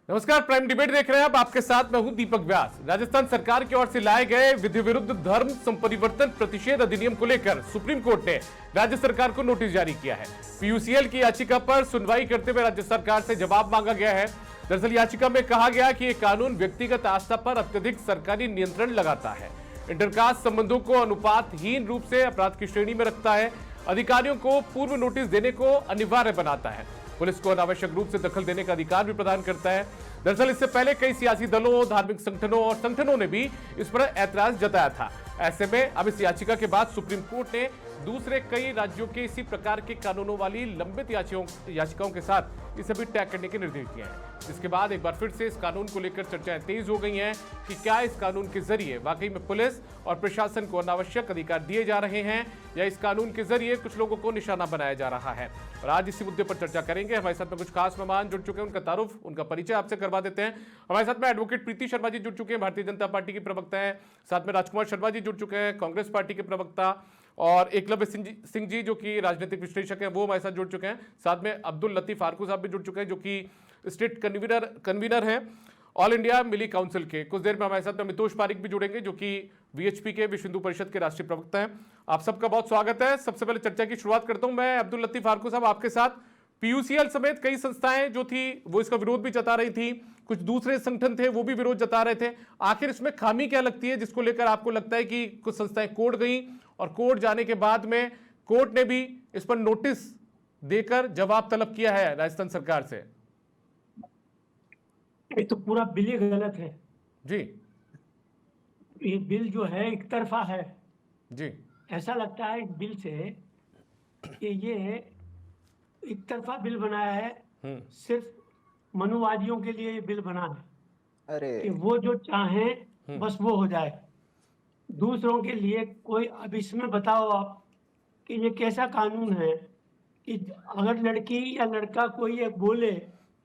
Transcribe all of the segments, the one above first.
नमस्कार, prime debate देख रहे हैं आप। आपके साथ मैं हूं दीपक व्यास। राजस्थान सरकार की ओर से लाए गए विधि विरुद्ध धर्म संपरिवर्तन प्रतिषेध अधिनियम को लेकर सुप्रीम कोर्ट ने राज्य सरकार को नोटिस जारी किया है। पीयूसीएल की याचिका पर सुनवाई करते हुए राज्य सरकार से जवाब मांगा गया है। दरअसल याचिका में कहा गया कि यह कानून व्यक्तिगत आस्था पर अत्यधिक सरकारी नियंत्रण लगाता है, इंटरकास्ट संबंधों को अनुपातहीन रूप से अपराध की श्रेणी में रखता है, अधिकारियों को पूर्व नोटिस देने को अनिवार्य बनाता है, पुलिस को अनावश्यक रूप से दखल देने का अधिकार भी प्रदान करता है। दरअसल इससे पहले कई सियासी दलों, धार्मिक संगठनों और संगठनों ने भी इस पर ऐतराज जताया था। ऐसे में अब इस याचिका के बाद सुप्रीम कोर्ट ने दूसरे कई राज्यों के इसी प्रकार के कानूनों वाली लंबित याचिकाओं के साथ इसे भी टैग करने के निर्देश दिए हैं। इसके बाद एक बार फिर से इस कानून को लेकर चर्चाएं तेज हो गई हैं कि क्या इस कानून के जरिए वाकई में पुलिस और प्रशासन को अनावश्यक अधिकार दिए जा रहे हैं या इस कानून के जरिए कुछ लोगों को निशाना बनाया जा रहा है। और आज इसी मुद्दे पर चर्चा करेंगे। हमारे साथ में कुछ खास मेहमान जुड़ चुके हैं, उनका तारुफ, उनका परिचय आपसे करवा देते हैं। हमारे साथ में एडवोकेट प्रीति शर्मा जी जुड़ चुके हैं, भारतीय जनता पार्टी की प्रवक्ता हैं। साथ में राजकुमार शर्मा जी जुड़ चुके हैं, कांग्रेस पार्टी के प्रवक्ता, और एकलव्य सिंह जी जो कि राजनीतिक विश्लेषक हैं, वो हमारे साथ जुड़ चुके हैं। साथ में अब्दुल लतीफ फारूकी साहब भी जुड़ चुके हैं, जो कि स्टेट कन्वीनर हैं ऑल इंडिया मिली काउंसिल के। कुछ देर में हमारे साथ में मितोष पारिक भी जुड़ेंगे, जो कि वीएचपी के विश्व हिंदू परिषद के राष्ट्रीय प्रवक्ता हैं। आप सबका बहुत स्वागत है। सबसे पहले चर्चा की शुरुआत करता हूं मैं अब्दुल लतीफ फारूकी साहब आपके साथ। पीयूसीएल समेत कई संस्थाएं जो थी वो इसका विरोध भी जता रही थी, कुछ दूसरे संगठन थे वो भी विरोध जता रहे थे। आखिर इसमें खामी क्या लगती है जिसको लेकर आपको लगता है कि कुछ संस्थाएं कोर्ट गई और कोर्ट जाने के बाद में कोर्ट ने भी इस पर नोटिस देकर जवाब तलब किया है राजस्थान सरकार से? ये तो पूरा बिल ही गलत है जी। ये बिल जो है एक तरफा है जी। ऐसा लगता है इस बिल से कि ये एक तरफा बिल बनाया है, सिर्फ मनुवादियों के लिए ये बिल बना है। अरे कि वो जो चाहें बस वो हो जाए, दूसरों के लिए कोई। अब इसमें बताओ आप कि ये कैसा कानून है कि अगर लड़की या लड़का कोई एक बोले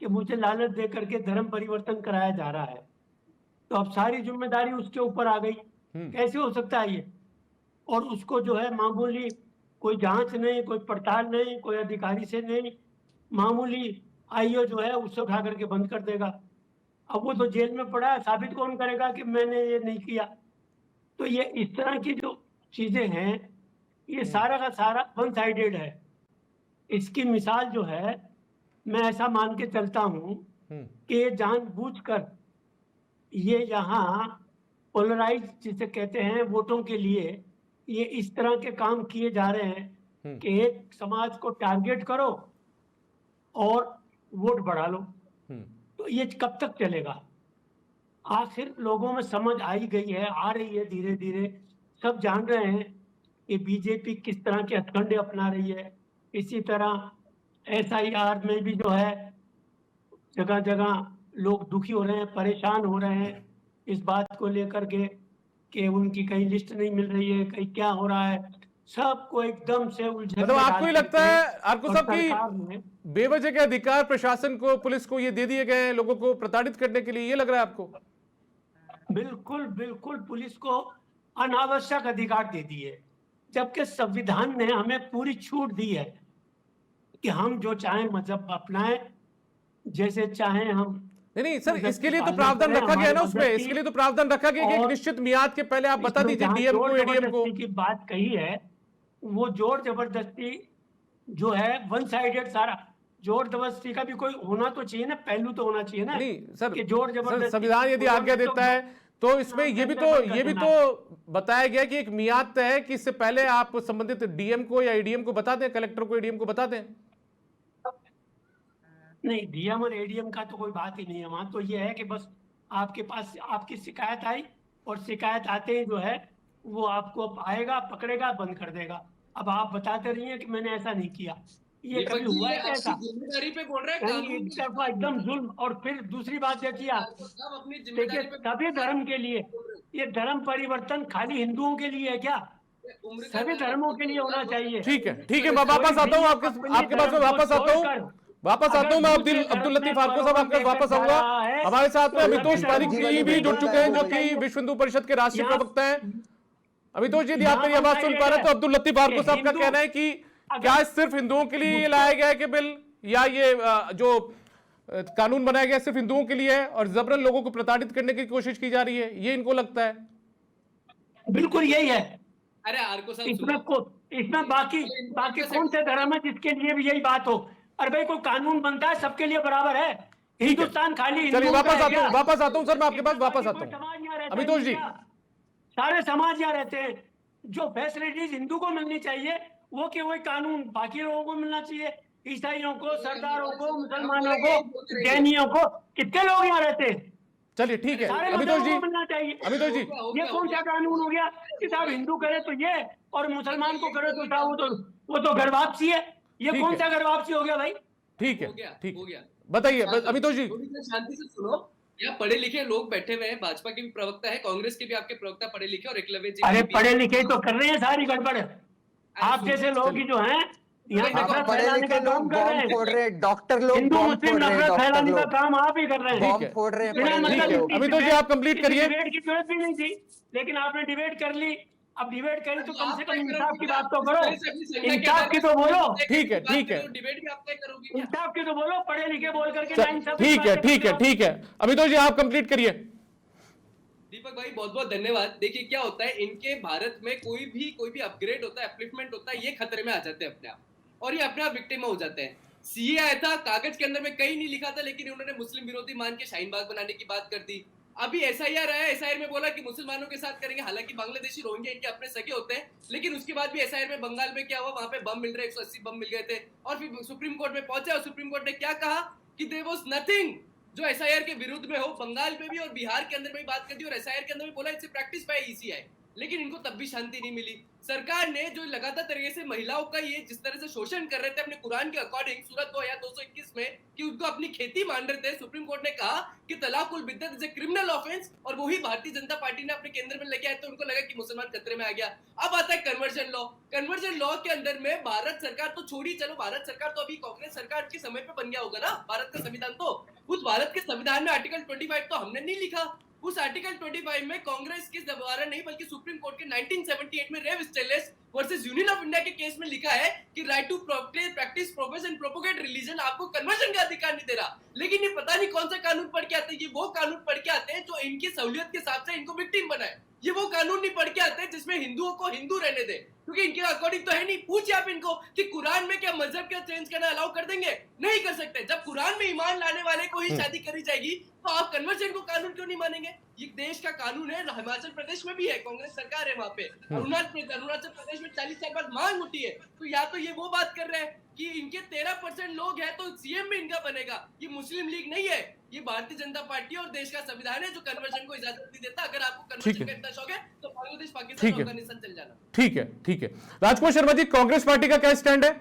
कि मुझे लालच दे करके धर्म परिवर्तन कराया जा रहा है, तो अब सारी जिम्मेदारी उसके ऊपर आ गई। कैसे हो सकता है ये? और उसको जो है मामूली कोई जांच नहीं, कोई पड़ताल नहीं, कोई अधिकारी से नहीं, मामूली आईओ जो है उससे उठा करके बंद कर देगा। अब वो तो जेल में पड़ा है, साबित कौन करेगा कि मैंने ये नहीं किया? तो ये इस तरह की जो चीजें हैं ये सारा का सारा वन साइडेड है। इसकी मिसाल जो है, मैं ऐसा मान के चलता हूं कि ये जानबूझकर ये यहाँ पोलराइज जिसे कहते हैं वोटों के लिए ये इस तरह के काम किए जा रहे हैं कि एक समाज को टारगेट करो और वोट बढ़ा लो। तो ये कब तक चलेगा? आखिर लोगों में समझ आई गई है, आ रही है धीरे धीरे। सब जान रहे हैं कि बीजेपी किस तरह के हथकंडे अपना रही है। इसी तरह SIR में भी जो है जगह जगह लोग दुखी हो रहे हैं, परेशान हो रहे हैं इस बात को लेकर के कि उनकी कहीं लिस्ट नहीं मिल रही है, कहीं क्या हो रहा है। सबको एकदम से उलझन। मतलब आपको ही लगता है आपको सब की बेवजह के अधिकार प्रशासन को, पुलिस को ये दे दिए गए हैं लोगों को प्रताड़ित करने के लिए, ये लग रहा है आपको? बिल्कुल बिल्कुल, पुलिस को अनावश्यक अधिकार दे दिए, जबकि संविधान ने हमें पूरी छूट दी है कि हम जो चाहें मजहब अपनाएं, जैसे चाहें हम। नहीं सर, इसके लिए तो प्रावधान रखा गया है ना उसमें, इसके लिए तो प्रावधान रखा गया कि एक निश्चित मियाद के पहले आप बता दीजिए डीएम को, एडीएम को। की बात कही है, वो जोर जबरदस्ती जो है वन साइडेड सारा। जोर जबरदस्ती का भी कोई होना तो चाहिए ना, पहलू तो होना चाहिए ना। नहीं सर, जोर जबरदस्ती संविधान यदि आज्ञा देता है तो इसमें ये भी तो बताया गया कि एक मियाद तय है कि इससे पहले आप संबंधित डीएम को या एडीएम को बता दें, कलेक्टर को, एडीएम को बता दें। नहीं, डीएम और एडीएम का तो कोई बात ही नहीं है। वहां तो ये है कि बस आपके पास आपकी शिकायत आई और शिकायत आते ही जो है वो आपको आएगा, पकड़ेगा, बंद कर देगा। अब आप बताते रहिए कि मैंने ऐसा नहीं किया। ये कभी हुआ है ऐसा? जिम्मेदारी पे बोल रहे हैं, एक तरफा एकदम जुल्म। और फिर दूसरी बात देखिए आप, देखिए सभी धर्म के लिए ये धर्म परिवर्तन खाली हिंदुओं के लिए है क्या? सभी धर्मों के लिए होना चाहिए। ठीक है, मैं वापस आता हूँ आपके पास में वापस आता हूँ मैं अब्दुल लतीफ फारूकी साहब आपके वापस आऊंगा। हमारे साथ में अमितोष पारिक जी भी जुड़ चुके हैं, जो कि विश्व हिंदू परिषद के राष्ट्रीय प्रवक्ता हैं। अमितोष जी, यदि आप मेरी आवाज सुन पा रहे हैं तो अब्दुल लतीफ फारूकी साहब का कहना है कि क्या सिर्फ हिंदुओं के लिए ये लाया गया है कि बिल, या ये जो कानून बनाया गया सिर्फ हिंदुओं के लिए है और जबरन लोगों को प्रताड़ित करने की कोशिश की जा रही है, ये इनको लगता है। बिल्कुल यही है। अरे आरको साहब इसमें बाकी कौन से धर्म है जिसके लिए भी यही बात हो? अरे भाई कोई कानून बनता है सबके लिए बराबर है। हिंदुस्तान खाली चलिए हिंदुओं का वापस है आता हूँ क्या? वापस आता हूँ सर, मैं आपके पास वापस आता कोई हूँ। समाज यहाँ रहता अमितोष नहीं जी, क्या? सारे समाज यहाँ रहते हैं। जो फैसिलिटीज हिंदू को मिलनी चाहिए वो कि वही कानून बाकी लोगों को मिलना चाहिए। ईसाइयों को, सरदारों को, मुसलमानों को, जैनियों को, कितने लोग यहाँ रहते हैं? चलिए ठीक है सारे अमितोष मजहबों जी, को मिलना चाहिए। अमितोष जी, ये कौन सा कानून हो गया कि साहब हिंदू करे तो ये और मुसलमान को करे तो साहब वो तो घर वापसी है। ये ठीक कौन है। सा घर वापसी हो गया भाई? ठीक है, हो गया, ठीक हो गया। बताइए अमितोष जी। थोड़ी देर शांति से सुनो। यहाँ पढ़े लिखे लोग बैठे हुए हैं, भाजपा के भी प्रवक्ता है, कांग्रेस के भी आपके प्रवक्ता पढ़े लिखे, और एकलव्य जी अरे भी- पढ़े लिखे तो कर रहे हैं सारी गड़बड़। आप सुनिए, जैसे लोग ही जो हैं यहाँ हाँ, नफरत पढ़े फैलाने का लिखे काम लोग कर रहे बॉम्ब फोड़ हैं। रहे हैं, डॉक्टर लोग हिंदू बॉम्ब मुस्लिम फोड़ रहे हैं, नफरत डॉक्टर फैलाने का लोग काम आप ही कर रहे हैं। ठीक बॉम्ब है, फोड़ रहे हैं बिना पढ़े मतलब लिखे लोग। अमितोष जी आप कंप्लीट करिए। डिबेट की जरूरत भी नहीं थी, लेकिन आपने डिबेट कर ली। अब डिबेट करी तो कम से कम इंसाफ की बात तो करो। इंसाफ की तो बोलो। ठीक है, ठीक है। डिबेट भी आप तय करोगे क्या? इंसाफ की तो बोलो। पढ़े लिखे बोल करके ना इंसाफ की ठीक है, बातें ठीक है, करते हो। ठीक है अमितोष जी आप कंप्लीट करिए। दीपक भाई बहुत बहुत धन्यवाद। देखिए क्या होता है, इनके भारत में कोई भी अपग्रेड होता है, अपलिफ्टमेंट होता है, ये खतरे में आ जाते हैं अपने आप, और ये अपने आप विक्टिम हो जाते हैं। सीए आया था, कागज के अंदर में कहीं नहीं लिखा था, लेकिन उन्होंने मुस्लिम विरोधी मान के शाहीन बाग बनाने की बात कर दी। अभी एसआईआर आया, एसआईआर में बोला कि मुसलमानों के साथ करेंगे, हालांकि बांग्लादेशी रोहिंग्या इनके अपने सगे होते हैं, लेकिन उसके बाद भी एसआईआर में बंगाल में क्या हुआ, वहां पे बम मिल रहे, 180 बम मिल गए थे, और फिर सुप्रीम कोर्ट में पहुंचे और सुप्रीम कोर्ट ने क्या कहा कि देयर वाज नथिंग जो एसआईआर के विरुद्ध में हो। बंगाल में भी और बिहार के अंदर में भी बात कर दी, और एसआईआर के अंदर भी बोला इट्स प्रैक्टिस बाय ईसीआई, लेकिन इनको तब भी शांति नहीं मिली। सरकार ने जो लगातार तरीके से महिलाओं का ये जिस तरह से शोषण कर रहे थे अपने कुरान के अकॉर्डिंग, सूरत 2 या 221 में, कि उनको अपनी खेती मान रहे थे, सुप्रीम कोर्ट ने कहा कि तलाकुल बिद्दत इज ए क्रिमिनल ऑफेंस, और वही भारतीय जनता पार्टी ने अपने केंद्र में लेके आए, तो उनको लगा कि मुसलमान खतरे में आ गया। अब आता है कन्वर्जन लॉ। कन्वर्जन लॉ के अंदर में भारत सरकार तो छोड़ी, चलो भारत सरकार तो अभी कांग्रेस सरकार के समय पे बन गया होगा ना भारत का संविधान, तो उस भारत के संविधान में आर्टिकल 25 तो हमने नहीं लिखा। उस आर्टिकल 25 में कांग्रेस के द्वारा नहीं बल्कि सुप्रीम कोर्ट के 1978 में Rev Stainislaus versus Union of India के केस में लिखा है कि right to practise, profess and propagate religion आपको कन्वर्जन का अधिकार नहीं दे रहा। लेकिन ये पता नहीं कौन सा कानून पढ़ के आते हैं, ये वो कानून पढ़ के आते हैं जो इनकी सहूलियत के हिसाब से इनको विक्टिम बनाए। ये वो कानून नहीं पढ़ के आते हैं जिसमें हिंदुओं को हिंदू रहने दे, क्योंकि इनके अकॉर्डिंग तो है नहीं। पूछिए आप इनको कि कुरान में क्या मजहब का चेंज करना अलाउ कर देंगे? नहीं कर सकते। जब कुरान में ईमान लाने वाले को ही शादी करी जाएगी, तो आप कन्वर्जन को कानून क्यों नहीं मानेंगे? ये देश का कानून है। हिमाचल प्रदेश में भी है, कांग्रेस सरकार है वहां पे। अरुणाचल प्रदेश में 40 साल बाद मांग उठी है, तो या तो ये वो बात कर रहे हैं कि इनके 13% लोग हैं तो सीएम भी इनका बनेगा। ये मुस्लिम लीग नहीं है, ये भारतीय जनता पार्टी और देश का संविधान है जो कन्वर्जन को इजाजत नहीं देता। अगर आपको कन्वर्जन का इतना शौक है तो बांग्लादेश, पाकिस्तान, अफगानिस्तान चल जाना। ठीक है, ठीक है। राजकुमार शर्मा जी, कांग्रेस पार्टी का क्या स्टैंड है?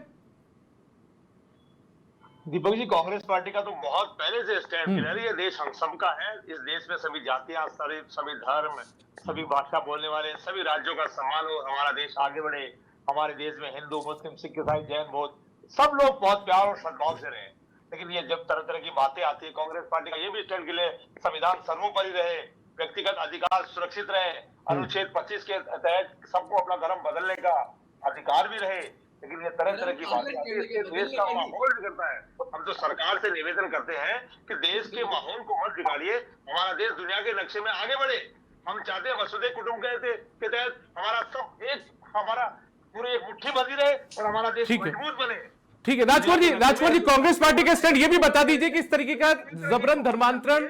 दीपक जी, कांग्रेस पार्टी का तो बहुत पहले से स्टैंड क्लियर है। ये देश हम सबका है। इस देश में सभी जातियां, सभी धर्म, सभी भाषा बोलने वाले सभी राज्यों का सम्मान हो, हमारा देश आगे बढ़े। हमारे देश में हिंदू, मुस्लिम, सिख, ईसाई, जैन, बौद्ध सब लोग बहुत प्यार और सद्भाव से रहे। लेकिन ये जब तरह तरह की बातें आती है, कांग्रेस पार्टी का ये भी स्टैंड क्लियर है, संविधान सर्वोपरि रहे, व्यक्तिगत अधिकार सुरक्षित रहे, अनुच्छेद 25 के तहत सबको अपना धर्म बदलने का अधिकार भी रहे। लेकिन ये तरह तरह की बातें आती है, इससे देश का माहौल बिगड़ता है। हम तो सरकार से निवेदन करते हैं कि देश के माहौल को मत बिगाड़िए, हमारा देश दुनिया के नक्शे में आगे बढ़े। हम चाहते हैं वसुधैव कुटुंब के तहत हमारा सब एक, हमारा पूरे एक मुट्ठी बंधी रहे और हमारा देश मजबूत बने। ठीक है राजकुमार जी, कांग्रेस पार्टी का स्टैंड ये भी बता दीजिए कि इस तरीके का जबरन धर्मांतरण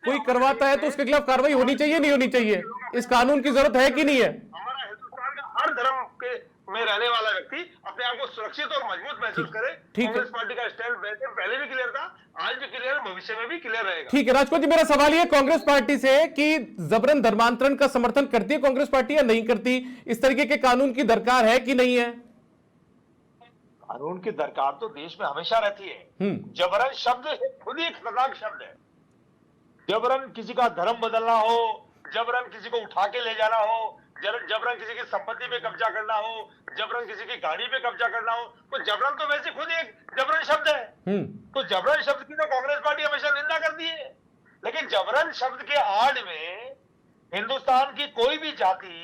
कोई करवाता है तो उसके खिलाफ कार्रवाई होनी चाहिए, नहीं होनी चाहिए? इस कानून की जरूरत है कि नहीं है? हमारा हिंदुस्तान का हर धर्म के में रहने वाला व्यक्ति अपने आप को सुरक्षित और मजबूत महसूस करे। कांग्रेस पार्टी का स्टैंड पहले भी क्लियर था, आज भी क्लियर है, भविष्य में भी क्लियर रहेगा। ठीक है राजकुमार जी, मेरा सवाल ये कांग्रेस पार्टी से कि जबरन धर्मांतरण का समर्थन करती है कांग्रेस पार्टी या नहीं करती? इस तरीके के कानून की दरकार है कि नहीं है? कानून की दरकार तो देश में हमेशा रहती है। जबरन शब्द खुद ही एक खतरनाक शब्द है। जबरन किसी का धर्म बदलना हो, जबरन किसी को उठा के ले जाना हो, जबरन किसी की संपत्ति पे कब्जा करना हो, जबरन किसी की गाड़ी पे कब्जा करना हो, तो जबरन तो वैसे खुद एक जबरन शब्द है। तो जबरन शब्द की तो कांग्रेस पार्टी हमेशा निंदा करती है। लेकिन जबरन शब्द के आड़ में हिंदुस्तान की कोई भी जाति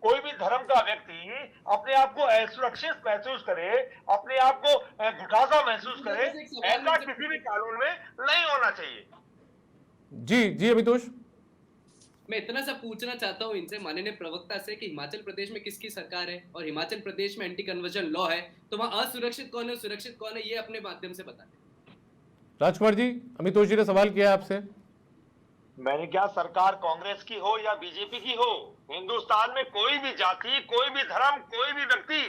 कोई भी धर्म का व्यक्ति अपने आप को असुरक्षित महसूस करे, अपने आप को घुटासा महसूस करे, ऐसा किसी भी कानून में नहीं होना चाहिए। जी जी अमितोष, मैं इतना सा पूछना चाहता हूँ इनसे, माननीय प्रवक्ता से, कि हिमाचल प्रदेश में किसकी सरकार है और हिमाचल प्रदेश में एंटी कन्वर्जन लॉ है, तो वहां असुरक्षित कौन है, सुरक्षित कौन है, ये अपने माध्यम से बताएं। राजकुमार जी, अमितोष जी ने सवाल किया आपसे। मैंने क्या, सरकार कांग्रेस की हो या बीजेपी की हो, हिंदुस्तान में कोई भी जाति, कोई भी धर्म, कोई भी व्यक्ति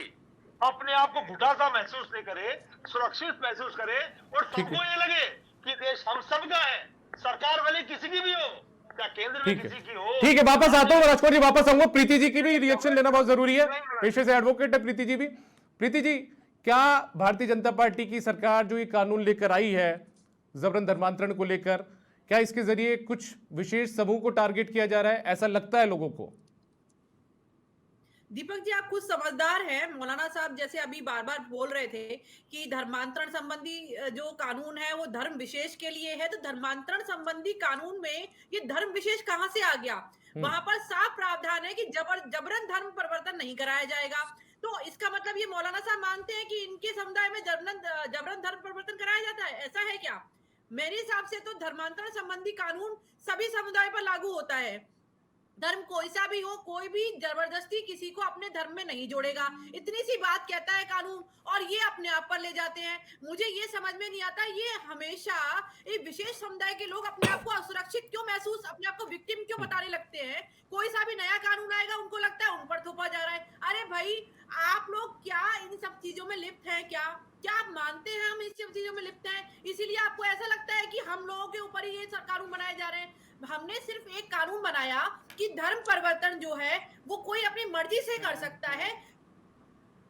अपने आप को घुटासा महसूस नहीं करे, सुरक्षित महसूस करे और सबको ये लगे कि देश हम सबका है, सरकार भले किसी की भी हो, क्या केंद्र में किसी की हो। ठीक है, वापस आता हूँ राजकुमार जी, वापस आऊंगा। प्रीति जी की भी रिएक्शन लेना बहुत जरूरी है, पेशे से एडवोकेट है प्रीति जी भी। प्रीति जी, क्या भारतीय जनता पार्टी की सरकार जो ये कानून लेकर आई है जबरन धर्मांतरण को लेकर, क्या इसके जरिए कुछ विशेष समूह को टारगेट किया जा रहा है, ऐसा लगता है लोगों को? दीपक जी, आप कुछ समझदार हैं। मौलाना साहब जैसे अभी बार बार बोल रहे थे कि धर्मांतरण संबंधी जो कानून है वो धर्म विशेष के लिए है, तो धर्मांतरण संबंधी कानून में ये धर्म विशेष कहां से आ गया? वहां पर साफ प्रावधान है कि जबरन धर्म परिवर्तन नहीं कराया जाएगा। तो इसका मतलब ये मौलाना साहब मानते हैं कि इनके समुदाय में जबरन धर्म परिवर्तन कराया जाता है, ऐसा है क्या? मेरे हिसाब से तो धर्मांतरण संबंधी कानून सभी समुदाय पर लागू होता है। धर्म कोई सा भी हो, कोई भी जबरदस्ती किसी को अपने धर्म में नहीं जोड़ेगा, इतनी सी बात कहता है कानून, और ये अपने आप पर ले जाते हैं। मुझे ये समझ में नहीं आता, ये हमेशा एक विशेष समुदाय के लोग अपने आप को असुरक्षित क्यों महसूस, अपने आप को विक्टिम क्यों बताने लगते हैं? कोई सा भी नया कानून आएगा उनको लगता है उन पर थोपा जा रहा है। अरे भाई, आप लोग क्या इन सब चीजों में लिप्त हैं? क्या आप मानते हैं हम इस सब चीजों में लिप्त हैं? इसीलिए आपको ऐसा लगता है कि हम लोगों के ऊपर ही ये कानून बनाए जा रहे हैं? हमने सिर्फ एक कानून बनाया कि धर्म परिवर्तन जो है वो कोई अपनी मर्जी से कर सकता है,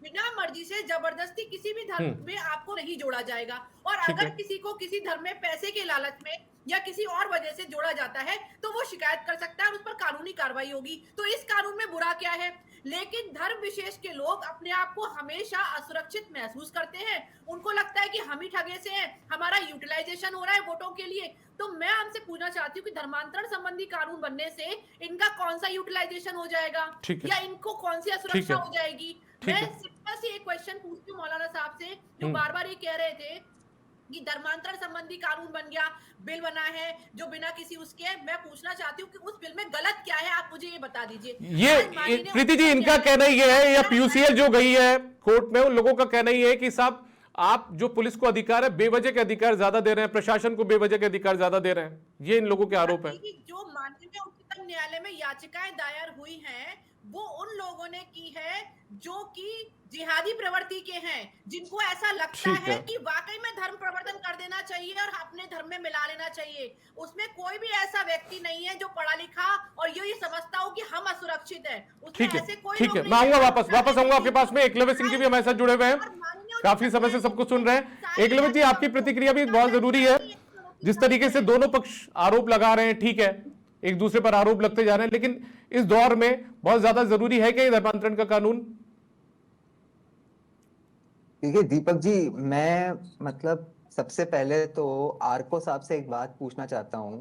बिना मर्जी से जबरदस्ती किसी भी धर्म में आपको नहीं जोड़ा जाएगा। और अगर किसी को किसी धर्म में पैसे के लालच में या किसी और वजह से जोड़ा जाता है तो वो शिकायत कर सकता है और उस पर कानूनी कार्रवाई होगी। तो इस कानून में बुरा क्या है? लेकिन धर्म विशेष के लोग अपने आप को हमेशा असुरक्षित महसूस करते हैं। उनको लगता है कि हम ही ठगे से हैं, हमारा यूटिलाइजेशन हो रहा है वोटों के लिए। तो मैं आपसे पूछना चाहती हूँ कि धर्मांतरण संबंधी कानून बनने से इनका कौन सा यूटिलाइजेशन हो जाएगा या इनको कौन सी असुरक्षा हो जाएगी? मैं सिंपल सी एक क्वेश्चन पूछती हूँ मौलाना साहब से, जो बार बार ये कह रहे थे कि धर्मांतरण संबंधी कानून बन गया, बिल बना है जो बिना किसी उसके। मैं पूछना चाहती हूँ कि उस बिल में गलत क्या है, आप मुझे ये बता दीजिए। ये प्रीति जी, इनका कहना ये है, या पीयूसीएल जो गई है कोर्ट में, उन लोगों का कहना ये है कि साहब आप जो पुलिस को अधिकार है, बेवजह के अधिकार ज्यादा दे रहे हैं, प्रशासन को बेवजह के अधिकार ज्यादा दे रहे हैं। ये इन लोगों के आरोप है। जो माननीय उच्चतम न्यायालय में याचिकाएं दायर हुई हैं वो उन लोगों ने की है जो कि जिहादी प्रवृत्ति के हैं, जिनको ऐसा लगता है कि वाकई में धर्म परिवर्तन कर देना चाहिए और अपने धर्म में मिला लेना चाहिए। उसमें कोई भी ऐसा व्यक्ति नहीं है जो पढ़ा लिखा और ये समझता हो कि हम असुरक्षित है। ठीक है, ठीक है, मैं आऊंगा वापस आऊंगा आपके पास में। एकलव्य सिंह जी भी हमारे साथ जुड़े हुए हैं, काफी समय से सबको सुन रहे हैं। एकलव्य जी, आपकी प्रतिक्रिया भी बहुत जरूरी है। जिस तरीके से दोनों पक्ष आरोप लगा रहे हैं, ठीक है, एक दूसरे पर आरोप लगते जा रहे हैं, लेकिन इस दौर में बहुत ज्यादा जरूरी है कि धर्मांतरण का कानून। देखिए दीपक जी, मैं मतलब सबसे पहले तो आरको साहब से एक बात पूछना चाहता हूं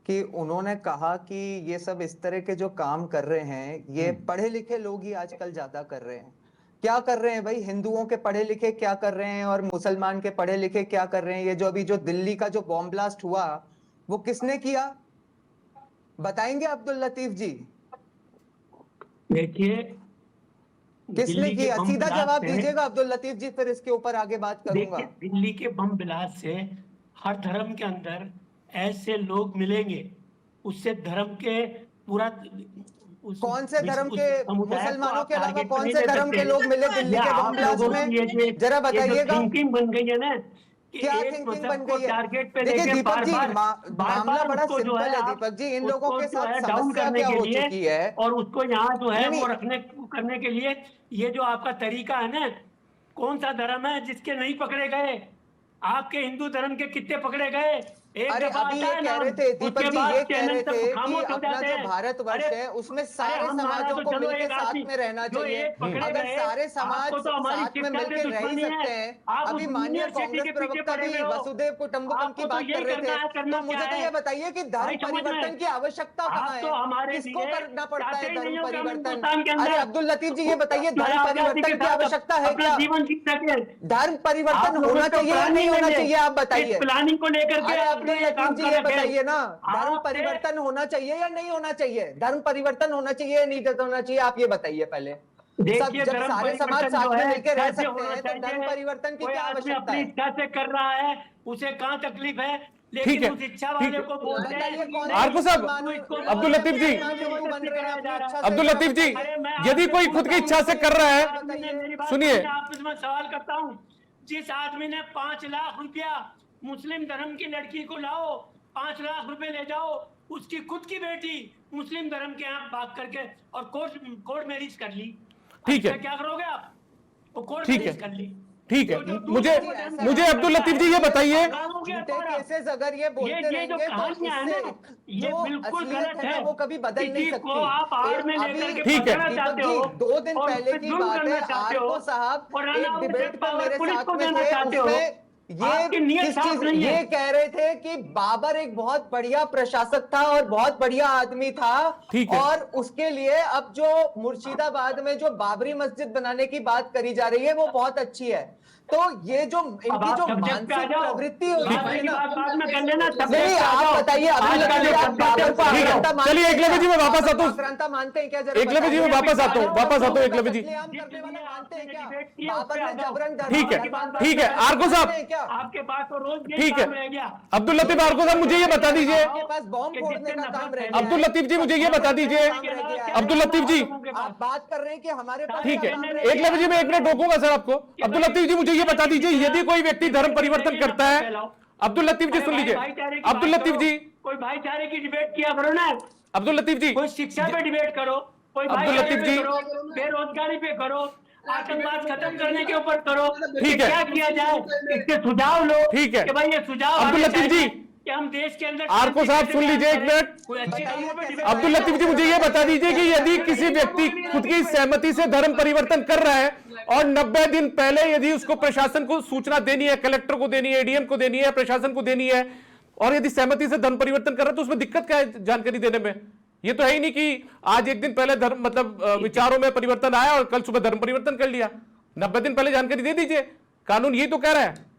कि उन्होंने कहा कि ये सब इस तरह के जो काम कर रहे हैं ये पढ़े लिखे लोग ही आजकल ज्यादा कर रहे हैं। क्या कर रहे हैं भाई? हिंदुओं के पढ़े लिखे क्या कर रहे हैं और मुसलमान के पढ़े लिखे क्या कर रहे हैं? ये जो अभी जो दिल्ली का जो बॉम्ब ब्लास्ट हुआ वो किसने किया, बताएंगे अब्दुल लतीफ जी? देखिए, किसने किया? सीधा जवाब दीजिएगा अब्दुल लतीफ जी, फिर इसके ऊपर आगे बात करूंगा। दिल्ली के बम ब्लास्ट से हर धर्म के अंदर ऐसे लोग मिलेंगे, उससे धर्म के पूरा कौन से धर्म के, मुसलमानों के अलावा कौन से धर्म के लोग मिले दिल्ली के बम ब्लास्ट में? जरा बताइएगा। थिंकिंग बन गई है ना, क्या थिंकिंग बन गई है? देखिए दीपक जी, मामला बड़ा सिंपल है दीपक जी। इन लोगों के साथ समस्या क्या हो चुकी है और उसको यहाँ जो है वो करने के लिए ये जो आपका तरीका है ना, कौन सा धर्म है जिसके नहीं पकड़े गए? आपके हिंदू धर्म के कितने पकड़े गए? एक अरे दफा अभी आता ये है कह नाम, रहे थे दीपक उसके जी, बाद ये कह चैनल रहे सब थे कि खामोश हो अपना जाते जो हैं। भारतवर्ष अरे है उसमें अरे सारे हमारा समाजों तो को चलो मिलके एक साथ आदमी में रहना जो चाहिए। एक पकड़े अगर गए, सारे समाज आपको तो हमारी साथ में शिक्षा से मिलके रह ही दुश्मनी सकते है। हैं। आप अभी उस माननीय यूनिवर्सिटी कांग्रेस के पीछे प्रवक्ता पड़े भी हुए हो। वसुदेव कुटुंबकम की आपको तो बात कर यही रहे करना है, थे, करना तो मुझे क्या तो है ये बताइए कि धर्म भाई, समझ में परिवर्तन की आवश्यकता आप कहाँ तो है? हमारे किसको लिए करना पड़ता चाहते है ही धर्म नहीं हो कि हम परिवर्तन? हिंदुस्तान के अरे अंदर अब्दुल लतीफ जी, ये बताइए जो है धर्म आजादी के परिवर्तन की साथ आवश्यकता है अपना क्या? जीवन जी सके। धर्म परिवर्तन आप लोग होना तो चाहिए या नहीं प्लानिंग होना में चाहिए, आप इस बताइए। प्लानिंग को लेकर के अरे आपने अब्दुल ये लतीफ काम जी, कर ये रखे हैं। बताइए ना, धर्म आपसे परिवर्तन होना चाहिए या नहीं होना चाहिए? धर्म परिवर्तन होना चाहिए या नहीं होना चाहिए, आप ये बताइए पहले। सब देखिए, जब धर्म सारे समाज परिवर्तन जो साथ में है मिलकर रह कैसे सकते होना हैं तो धर्म चाहिए। परिवर्तन की कोई क्या आदमी आवश्यकता अपनी है? इच्छा से कर रहा है, उसे कहाँ तकलीफ है, ठीक लेकिन है, उस इच्छा ठीक वाले है। को बोलते हैं बताइए कौन आरको साहब, अब्दुल लतीफ जी, हिंदू बन रहे हैं अपनी इच्छा से? अब्दुल लतीफ जी, अरे मैं यदि आपसे कोई पूछता खुद की हूँ, इच्छा से कर रहा है, आदमी ने मेरी बात सुनिए। सुनिए, आपसे मैं सवाल करता हूँ। जिस आदमी ने 5 लाख रुपया मुस्लिम धर्म की लड़की को लाओ, 5 लाख रुपए ले जाओ, उसकी खुद की बेटी मुस्लिम धर्म के यहाँ भाग करके और कोर्ट मैरिज कर ली, ठीक है। अब क्या करोगे आप? वो कोर्ट ठीक है, मैरिज कर ली। ठीक है। तो जो मुझे दूसरों मुझे अब्दुल लतीफ जी ये बताइए, झूठे केसेस अगर ये बोलते जो रहेंगे तो कहानियां है इससे ना, ये जो बिल्कुल असलियत गलत है ना है। वो कभी बदल नहीं किसी को सकती। आप आड़ में अभी लेकर के ठीक है। पकड़ना दीपक चाहते जी, हो 2 दिन और पहले उस पे की जुल्म बात करना है, चाहते हो आरको साहब और एक अनाउंस डिबेट पे मेरे पुलिस साथ को में देना थे, चाहते हो। उसमें ये आपकी नीयत किस साफ चीज नहीं है। ये कह रहे थे कि बाबर एक बहुत बढ़िया प्रशासक था और बहुत बढ़िया आदमी था, ठीक है। और उसके लिए अब जो मुर्शिदाबाद में जो बाबरी मस्जिद बनाने की बात करी जा रही है वो बहुत अच्छी है। तो ये जो अब इनकी आप जो सब्जेक्ट पे आ मानसिक जाओ, प्रवृत्ति हो बात जाती है की ना, बात बाद में कर लेना, नहीं सब्जेक्ट पे आ आप जाओ। बताइए आज अब्दुल का लतीफ जो जी, आप सब्जेक्ट बाबर को ठीक है। आक्रांता मानते चलिए हैं एकलव्य जी, मैं क्या? वापस बाबर आता को हूँ। आक्रांता मानते हैं क्या? जरा एकलव्य जी, मैं बताइए। वापस आता हूँ, वापस आता हूँ एकलव्य जी। कत्लेआम करने वाला मानते हैं क्या? डिबेट किया, बाबर ने जबरन ठीक है, धर्मांतरण ठीक है। करने आरको साहब, मानते हैं क्या? आपके पास तो रोज यही ठीक है। काम रह गया। अब्दुल लतीफ, आरको साहब, मुझे ये बता दीजिए, आपके पास बॉम्ब फोड़ने का काम रह गया है। अब्दुल लतीफ जी, मुझे ये बता दीजिए, अब्दुल लतीफ जी, आप बात कर रहे हैं कि हमारे पास ठीक क्या है, काम रह गया? एकलव्य जी, मैं 1 मिनट रोकूंगा सर आपको। अब्दुल लतीफ जी, मुझे ये बता दीजिए, यदि कोई व्यक्ति धर्म परिवर्तन करता है, अब्दुल लतीफ जी सुन लीजिए, अब्दुल लतीफ जी, कोई भाईचारे की डिबेट किया करो ना, अब्दुल लतीफ जी, कोई शिक्षा पे डिबेट करो, कोई अब्दुल भाईचारे लतीफ पे जी। करो, बेरोजगारी पे करो, आतंकवाद खत्म करने के ऊपर करो। ठीक है। क्या किया जाए, इसके सुझाव लो। ठीक है। कि भाई ये सुझाव अब्दुल आने लतीफ जी, चाहिए कि हम देश के अंदर आरको साहब सुन लीजिए 1 मिनट। कोई अच्छे कामों पे डिबेट अब्दुल लतीफ जी, मुझे ये बता दीजिए कि यदि किसी व्यक्ति खुद की सहमति से धर्म परिवर्तन कर रहा है और 90 दिन पहले यदि उसको प्रशासन को सूचना देनी है, कलेक्टर को देनी है, एडीएम को देनी है, प्रशासन को देनी है, और यदि सहमति से धर्म परिवर्तन कर रहा है तो उसमें दिक्कत क्या है जानकारी देने में? ये तो है ही नहीं कि आज 1 दिन पहले धर्म मतलब विचारों में परिवर्तन आया और कल सुबह धर्म परिवर्तन कर लिया। 90 दिन पहले जानकारी दे दीजिए, कानून यही तो कह रहा है।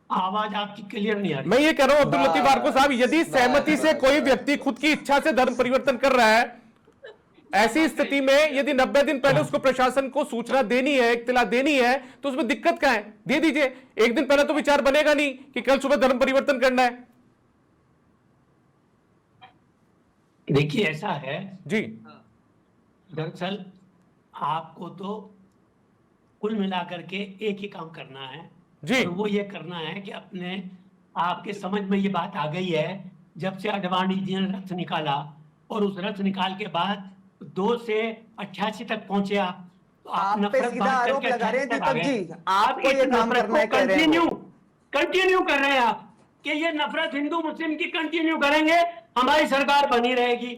आवाज आपकी क्लियर नहीं आ रही। मैं ये कह रहा हूं अब्दुल लतीफ आरको साहब, यदि सहमति से कोई व्यक्ति खुद की इच्छा से धर्म परिवर्तन कर रहा है, ऐसी स्थिति में यदि 90 दिन पहले उसको प्रशासन को सूचना देनी है, इत्तला देनी है, तो उसमें दिक्कत क्या है? दे दीजिए। 1 दिन पहले तो विचार बनेगा नहीं कि कल सुबह धर्म परिवर्तन करना है। देखिए ऐसा है जी, दरअसल आपको तो कुल मिलाकर के एक ही काम करना है जी। और वो ये करना है कि अपने आपके समझ में ये बात आ गई है, जब से अडवाणी जी ने रथ निकाला और उस रथ निकाल के बाद 2 से 88 तक पहुंचे आप, तो आप पे नफरत सीधा बांट आरोप करके लगा रहे हैं 88 तक आ दीपक गए। जी, आपको अब ये इस काम नफरत करना है, को कह रहे हैं वो। कंटिन्यू कर रहे हैं आप कि ये नफरत हिंदू मुस्लिम की कंटिन्यू करेंगे, हमारी सरकार बनी रहेगी।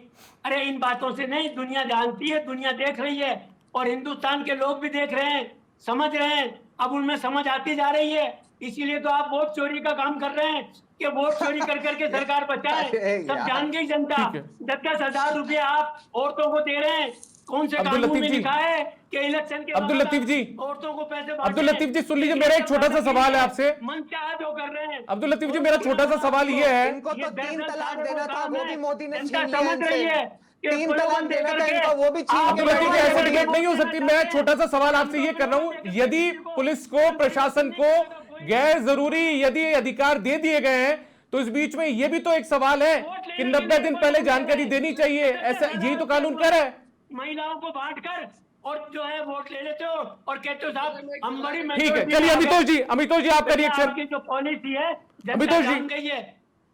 अरे इन बातों से नहीं, दुनिया जानती है, दुनिया देख रही है और हिंदुस्तान के लोग भी देख रहे हैं, समझ रहे हैं, अब उनमें समझ आती जा रही है। इसीलिए तो आप वोट चोरी का काम कर रहे हैं कि वोट चोरी कर करके सरकार बचाए। सब जान गई जनता। ठीक है। 10,000 रुपया आप औरतों को दे रहे हैं, कौन से अब्दुल कानून में लतीफ जी, लिखा है कि इलेक्शन के अब्दुल बाद लतीफ जी, औरतों को पैसे अब्दुल लतीफ जी सुन लीजिए, मेरा एक छोटा सा सवाल है आपसे। मन चाह जो कर रहे हैं। अब्दुल लतीफ जी, मेरा छोटा सा सवाल ये है, इनको तो 3 तलाक देना था, वो भी मोदी ने जनता छीन लिया समझ रही इनसे। है कि 3 तलाक देना था इनको, वो भी छीन के अब्दुल लतीफ जी बैठ ऐसे गए। डिबेट नहीं हो सकती। मैं छोटा सा सवाल आपसे ये कर रहा हूं, यदि पुलिस को, प्रशासन को गैर जरूरी यदि अधिकार दे दिए गए हैं, तो इस बीच में ये भी तो एक सवाल है कि 90 दिन पहले जानकारी देनी चाहिए, ऐसा यही तो कानून कह रहा है। महिलाओं को बांटकर और जो है वोट ले लेते हो और कहते हो साहब हम बड़ी ठीक है, चलिए अमितोष जी आपका रिएक्शन। आपकी जो पॉलिसी है अमितोष जी। जान गई है,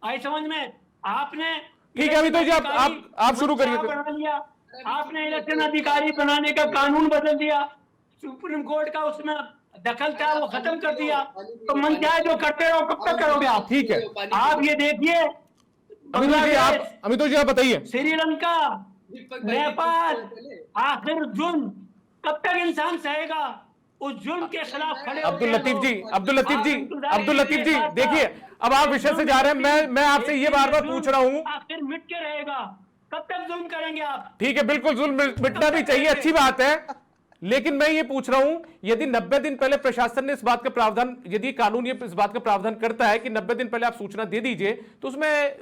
आई समझ में। आपने ठीक है अमितोष जी, आप शुरू करिए फिर। बना लिया, आपने इलेक्शन अधिकारी बनाने का कानून बदल दिया, सुप्रीम कोर्ट का उसमें दखल था वो खत्म कर दिया। तो मन चाहे जो करते रहो, कब तक करोगे आप? ठीक है आप ये देखिए, अमितोष जी आप बताइए। श्रीलंका, दीपक भाई, नेपाल, पहले आखिर जुल्म कब तक इंसान सहेगा? उस जुल्म के खिलाफ खड़े होके अब्दुल लतीफ जी, लोग- अब्दुल लतीफ जी, आप इंतजार अब्दुल लतीफ जी, कीजिए। देखिए अब आप विषय से जा रहे हैं, मैं आपसे ये बार बार पूछ रहा हूँ। आखिर मिट के रहेगा, कब तक जुल्म करेंगे आप? ठीक है, बिल्कुल जुल्म मिटना भी चाहिए, अच्छी बात है, लेकिन मैं ये पूछ रहा हूं, यदि 90 दिन पहले प्रशासन ने इस बात का प्रावधान, यदि कानून ये इस बात का प्रावधान करता है कि 90 दिन पहले आप सूचना दे दीजिए, तो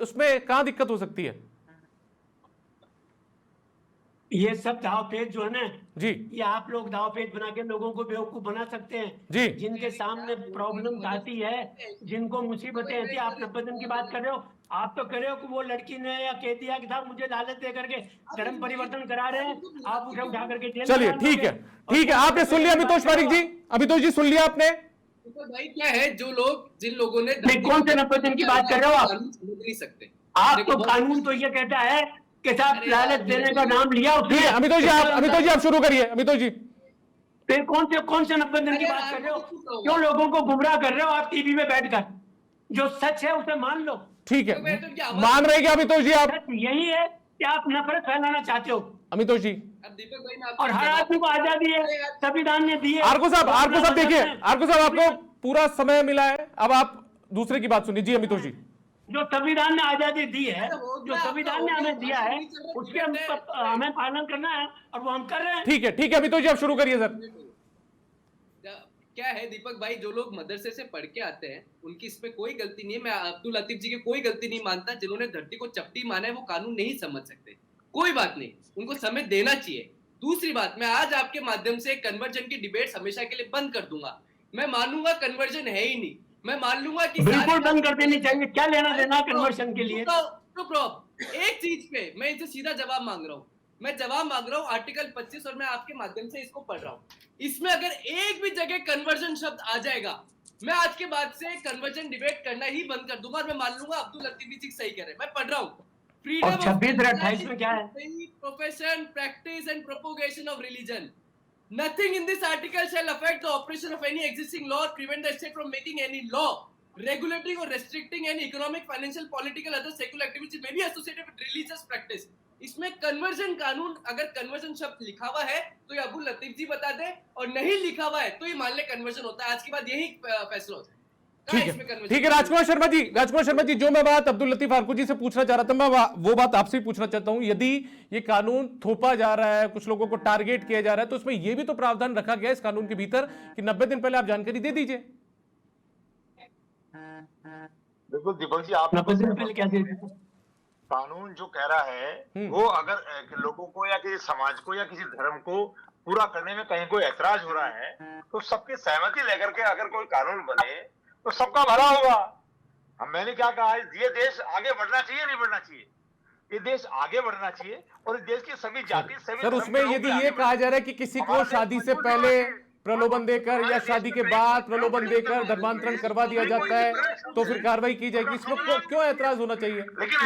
उसमें कहां दिक्कत हो सकती है? ये सब दावपेच जो है ना जी ये आप लोग दावपेच बना के लोगों को बेवकूफ बना सकते हैं। जी। जिनके सामने प्रॉब्लम आती है, जिनको मुसीबतें आती है, आप 90 दिन की बात कर रहे हो। आप तो कह रहे हो कि वो लड़की ने या कह दिया कि साहब मुझे लालच दे करके धर्म परिवर्तन करा रहे हैं, आप उसे उठा करके जेल में चलिए डाल ठीक दोगे। है, ठीक है, आपने सुन लिया अमितोष पारिक जी, अमितोष जी सुन लिया आपने? दीपक भाई क्या है, जो लोग जिन लोगों ने नहीं, कौन से 90 दिन की बात कर रहे हो आप? कानून समझ नहीं सकते। आप देखो, तो कानून तो ये कहता है कि साहब लालच देने का नाम लिया ठीक उसने। है अमितोष जी आप शुरू करिए, अमितोष जी। फिर कौन से 90 दिन की अरे बात कर रहे हो? आप तो क्यों लोगों को गुमराह कर रहे हो आप टीवी में बैठकर? जो सच है उसे मान लो। ठीक है, तो मैं तो क्या आवाज- मान रहे क्या अमितोष जी आप? सच यही है कि आप नफरत फैलाना चाहते हो। अमितोष जी, अब दीपक भाई मैं आपको और हर जवाब- आदमी को आजादी है, संविधान ने दी है। आरको साहब देखिए, आरको साहब आपको पूरा समय मिला है, अब आप दूसरे की बात सुनिए। जी अमितोष जी। जो संविधान ने आजादी दी है, अरे हो जो गया, संविधान ने आपका हो हमें गया, दिया है, भाषण नहीं चल रहा, उसके डिबेट है। हमें पालन करना है और वो हम कर रहे हैं। ठीक है अमितोष जी आप शुरू करिए सर। क्या है दीपक भाई, जो लोग मदरसे से पढ़ के आते हैं उनकी इसमें कोई गलती नहीं है। मैं अब्दुल लतीफ जी की कोई गलती नहीं मानता। जिन्होंने धरती को चपटी माना है वो कानून नहीं समझ सकते, कोई बात नहीं, उनको समय देना चाहिए। दूसरी बात, मैं आज आपके माध्यम से कन्वर्जन की डिबेट हमेशा के लिए बंद कर दूंगा। मैं मानूंगा कन्वर्जन है ही नहीं, मैं मान लूंगा कि बिल्कुल बंद कर देनी चाहिए। क्या लेना देना कन्वर्शन के लिए? एक चीज पे मैं इनसे सीधा जवाब मांग रहा हूँ, मैं जवाब मांग रहा हूँ आर्टिकल 25 और मैं आपके माध्यम से इसको पढ़ रहा हूँ। इसमें अगर एक भी जगह कन्वर्जन शब्द आ जाएगा, मैं आज के बाद से कन्वर्जन डिबेट करना ही बंद कर दूंगा और मैं मान लूंगा अब्दुल लतीफ जी सही कह रहे हैं। मैं पढ़ रहा हूँ, और 26 में क्या है? Profession, practice and propagation of religion. Nothing in this article shall affect the operation of any existing law or prevent the state from making any law regulating or restricting any economic, financial, political, other secular activities may be associated with religious practice. इसमें conversion कानून, अगर conversion शब्द लिखा हुआ है तो ये अब्दुल लतीफ जी बता दे, और नहीं लिखा हुआ है तो ये मान ले कन्वर्जन होता है। आज के बाद यही फैसला हो जाए। ठीक है राजकुमार शर्मा जी, जो मैं बात अब्दुल लतीफ आरको जी से पूछना चाह रहा था, मैं वो बात आपसे पूछना चाहता हूं। यदि ये कानून थोपा जा रहा है, कुछ लोगों को टारगेट किया जा रहा है, तो इसमें यह भी तो प्रावधान रखा गया है इस कानून के भीतर कि 90 दिन पहले आप जानकारी दे दीजिए। बिल्कुल दीपक जी, आप 90 दिन पहले क्या दे दीजिए? कानून जो कह रहा है वो अगर लोगों को या किसी समाज को या किसी धर्म को पूरा करने में कहीं कोई ऐतराज हो रहा है तो सबकी सहमति लेकर के अगर कोई कानून बने तो सबका भला होगा। हम मैंने क्या कहा है, ये देश आगे बढ़ना चाहिए, नहीं बढ़ना चाहिए? ये देश आगे बढ़ना चाहिए और इस देश की सभी जाति सभी सर धर्म उसमें के लोग यदि भी ये आगे कहा जा रहा है कि किसी को शादी से पहले प्रलोभन देकर या शादी के बाद प्रलोभन देकर धर्मांतरण करवा दिया जाता है तो फिर कार्रवाई की जाएगी, इसमें क्यों ऐतराज होना चाहिए? लेकिन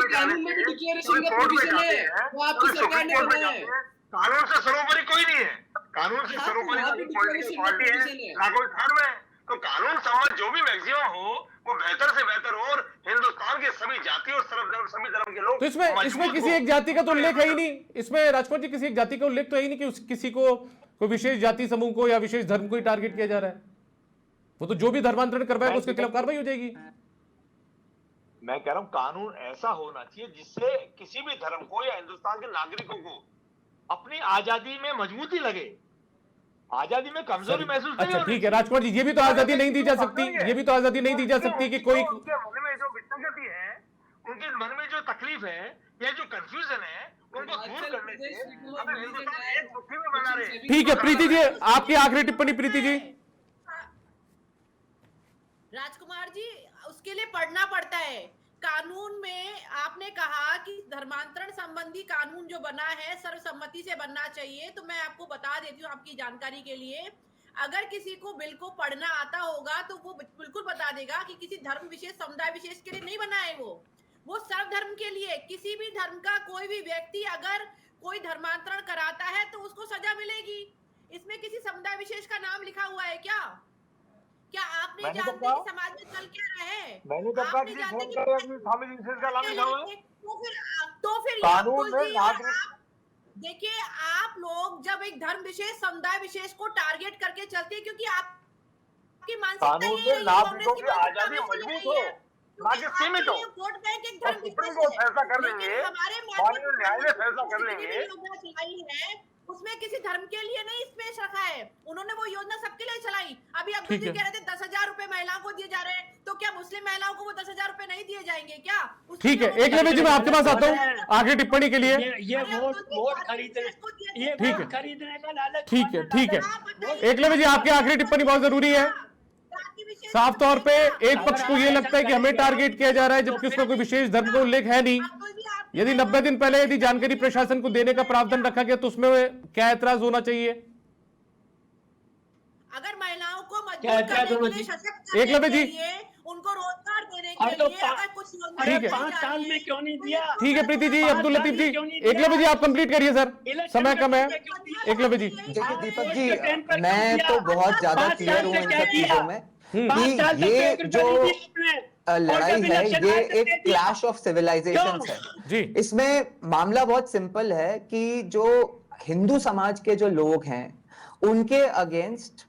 कानून में भी डिक्लेरेशन का प्रोविजन है, वो आपकी सरकार ने बनाया है। कानून से सर्वोपरि कोई नहीं है, कानून से हाँ, सर्वोपरि वहाँ ना भी कोई पॉलिटिकल declaration पार्टी का है provision है। ना कोई धर्म है। तो कानून सम्मत जो भी मैक्सिमम हो वो बेहतर से बेहतर हो और हिंदुस्तान के सभी जाति और सभी धर्म के लोग तो इसमें किसी एक जाति का तो उल्लेख है ही नहीं, इसमें राजकुमार जी किसी एक जाति का उल्लेख तो है ही नहीं कि किसी को कोई विशेष जाति समूह को या विशेष धर्म को ही टारगेट किया जा रहा है। वो तो जो भी धर्मांतरण करवाएगा उसके खिलाफ कार्रवाई हो जाएगी। मैं कह रहा हूँ कानून ऐसा होना चाहिए जिससे किसी भी धर्म को या हिंदुस्तान के नागरिकों को अपनी आजादी में मजबूती लगे, आजादी में कमजोरी महसूस नहीं अच्छा होनी। ठीक है राजकुमार जी, ये भी तो आजादी नहीं दी जा सकती, ये भी तो आजादी नहीं दी जा सकती कि कोई उनके मन में जो विसंगति है, उनके मन में जो तकलीफ है या जो कंफ्यूजन है उनको दूर करने से अगर हिंदुस्तान एक मुट्ठी में बना रहे। ठीक है प्रीति जी, आपकी आखिरी टिप्पणी प्रीति जी। राजकुमार जी, उसके लिए पढ़ना पड़ता है। कानून में आपने कहा कि धर्मांतरण संबंधी कानून जो बना है सर्वसम्मति से बनना चाहिए, तो मैं आपको बता देती हूँ आपकी जानकारी के लिए, अगर किसी को बिल को पढ़ना आता होगा तो वो बिल्कुल बता देगा कि किसी धर्म विशेष समुदाय विशेष के लिए नहीं बना है। वो सर्वधर्म के लिए, किसी भी धर्म का कोई भी व्यक्ति अगर कोई धर्मांतरण कराता है तो उसको सजा मिलेगी। इसमें किसी समुदाय विशेष का नाम लिखा हुआ है क्या? क्या आप नहीं मैंने कब जानते कहा? कि समाज में चल क्या रहा है? मैंने कब आप कहा नहीं कि जानते फोन कि करे अपनी स्वामी जी से इसका नाम लिखा हुआ है? तो फिर कानून अब्दुल में जी और नागरिक आप देखिए, आप लोग जब एक धर्म विशेष समुदाय विशेष को टारगेट करके चलते हैं, क्योंकि आपकी मानसिकता कानून यही में रही है, नागरिकों कांग्रेस की मानसिकता आजादी हमेशा मजबूत यही हो, है, ना कि क्योंकि सीमित हो। आपके लिए वोट बैंक एक और धर्म सुप्रीम विशेष कोर्ट है। फैसला कर लेकिन लेंगे, हमारे माननीय न्यायालय फैसला कर जितनी भी लेंगे। योजना चलाई है उसमें किसी धर्म के लिए नहीं स्पेस रखा है। उन्होंने वो योजना सबके लिए चलाई। अभी अब्दुल ठीक जी है। कह रहे थे 10,000 रुपए महिलाओं को दिए जा रहे हैं, तो क्या मुस्लिम महिलाओं को वो 10,000 रुपए नहीं दिए जाएंगे क्या? उसके ठीक लिए है, उन्होंने- एकलव्य जी मैं आपके पास आता हूँ आखिरी टिप्पणी के लिए। ये अरे वोट अब्दुल जी, वोट धर्म खरीदने विशेष को दिए ये थे ठीक वोट है। क्या? खरीदने का लालच। ठीक है, ठीक है। आप बताइए, एकलव्य जी आपकी आखिरी टिप्पणी बहुत जरूरी है। जाति विशेष साफ को तौर पे दिए क्या? एक पक्ष को ये लगता है कि हमें टारगेट किया जा रहा है, जबकि उसका कोई विशेष धर्म का उल्लेख है नहीं। अब्दुल जी, आपने यदि 90 दिन पहले यदि जानकारी प्रशासन को देने का प्रावधान रखा गया तो उसमें क्या ऐतराज होना चाहिए? अगर महिलाओं को क्या मजबूत क्या करने दोनों के लिए, जी? सशक्त एकलव्य करने के जी। लिए, उनको रोजगार देने अरे के तो लिए अगर कुछ योजना ठीक है। 5 साल में क्यों नहीं दिया? ठीक है प्रीति जी, 5 अब्दुल साल लतीफ में जी, क्यों नहीं दिया? एकलव्य जी आप कंप्लीट करिए सर, इलेक्शन समय में कम है। क्यों दिया? एकलव्य जी। देखिए दीपक वोट के टाइम पर जी, क्यों मैं दिया? तो बहुत ज्यादा 5 क्लियर साल हूँ से इन क्या सब चीजों किया? में 5 साल कि तक ये एक रुपया जो नहीं दिया आपने। लड़ाई और जब है इलेक्शन ये आया तो एक दे दिया। क्लैश ऑफ सिविलाइजेशंस है। जी। इसमें मामला बहुत सिंपल है कि जो हिंदू समाज के जो लोग हैं उनके अगेंस्ट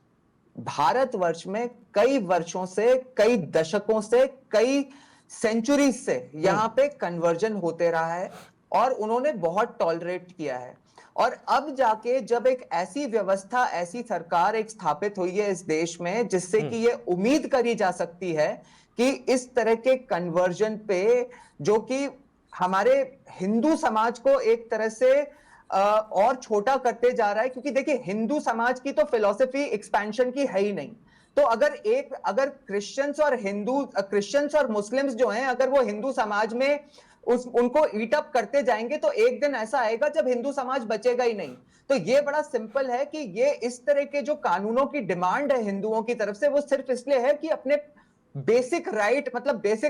भारतवर्ष में कई वर्षों से, कई दशकों से, कई सेंचुरीज से यहाँ पे कन्वर्जन होते रहा है और उन्होंने बहुत टॉलरेट किया है। और अब जाके जब एक ऐसी व्यवस्था, ऐसी सरकार एक स्थापित हुई है इस देश में जिससे कि ये उम्मीद करी जा सकती है कि इस तरह के कन्वर्जन पे, जो कि हमारे हिंदू समाज को एक तरह से और छोटा करते जा रहा है, क्योंकि देखिए हिंदू समाज की तो फिलॉसफी एक्सपेंशन की है ही नहीं। तो अगर क्रिश्चियंस और मुस्लिम्स जो हैं, अगर वो हिंदू समाज में उनको ईट अप करते जाएंगे तो एक दिन ऐसा आएगा जब हिंदू समाज बचेगा ही नहीं। तो ये बड़ा सिंपल है कि ये इस तरह के जो कानूनों की डिमांड है हिंदुओं की तरफ से, वो सिर्फ इसलिए है कि अपने बेसिक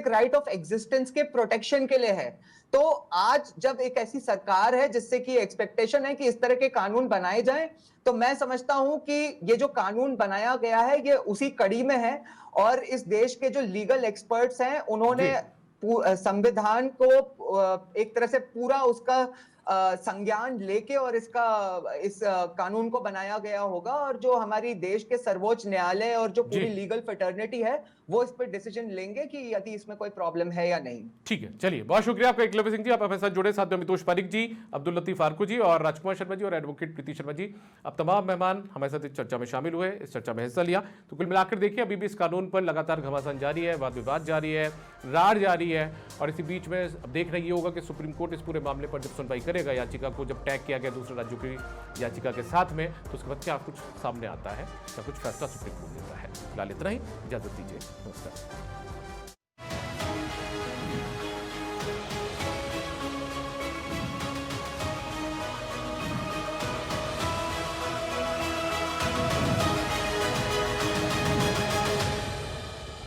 राइट ऑफ एग्जिस्टेंस के प्रोटेक्शन के लिए है। तो आज जब एक ऐसी सरकार है जिससे कि एक्सपेक्टेशन है कि इस तरह के कानून बनाए जाएं, तो मैं समझता हूं कि ये जो कानून बनाया गया है ये उसी कड़ी में है। और इस देश के जो लीगल एक्सपर्ट्स हैं उन्होंने संविधान को एक तरह से पूरा उसका संज्ञान लेके और इस कानून को बनाया गया होगा। और जो हमारी देश के सर्वोच्च न्यायालय और जो पूरी लीगल फेटर्निटी है वो इस पर डिसीजन लेंगे कि यदि इसमें कोई प्रॉब्लम है या नहीं। ठीक है, चलिए बहुत शुक्रिया आपका एकलव्य सिंह जी, आप हमारे साथ जुड़े, साथ में अमितोष पारिक जी, अब्दुल लतीफ फारूकी जी और राजकुमार शर्मा जी और एडवोकेट प्रीति शर्मा जी, अब तमाम मेहमान हमारे साथ इस चर्चा में शामिल हुए, इस चर्चा में हिस्सा लिया। तो कुल मिलाकर देखिए अभी भी इस कानून पर लगातार घमासान जारी है, वाद विवाद जारी है, रार जारी है। और इसी बीच में अब देखना ये होगा कि सुप्रीम कोर्ट इस पूरे मामले पर जब सुनवाई करेगा, याचिका को जब टैग किया गया दूसरे राज्यों की याचिका के साथ में, तो उसके बाद क्या कुछ सामने आता है, क्या कुछ फैसला सुप्रीम कोर्ट लेता है। फिलहाल इतना ही, इजाजत दीजिए, नमस्कार।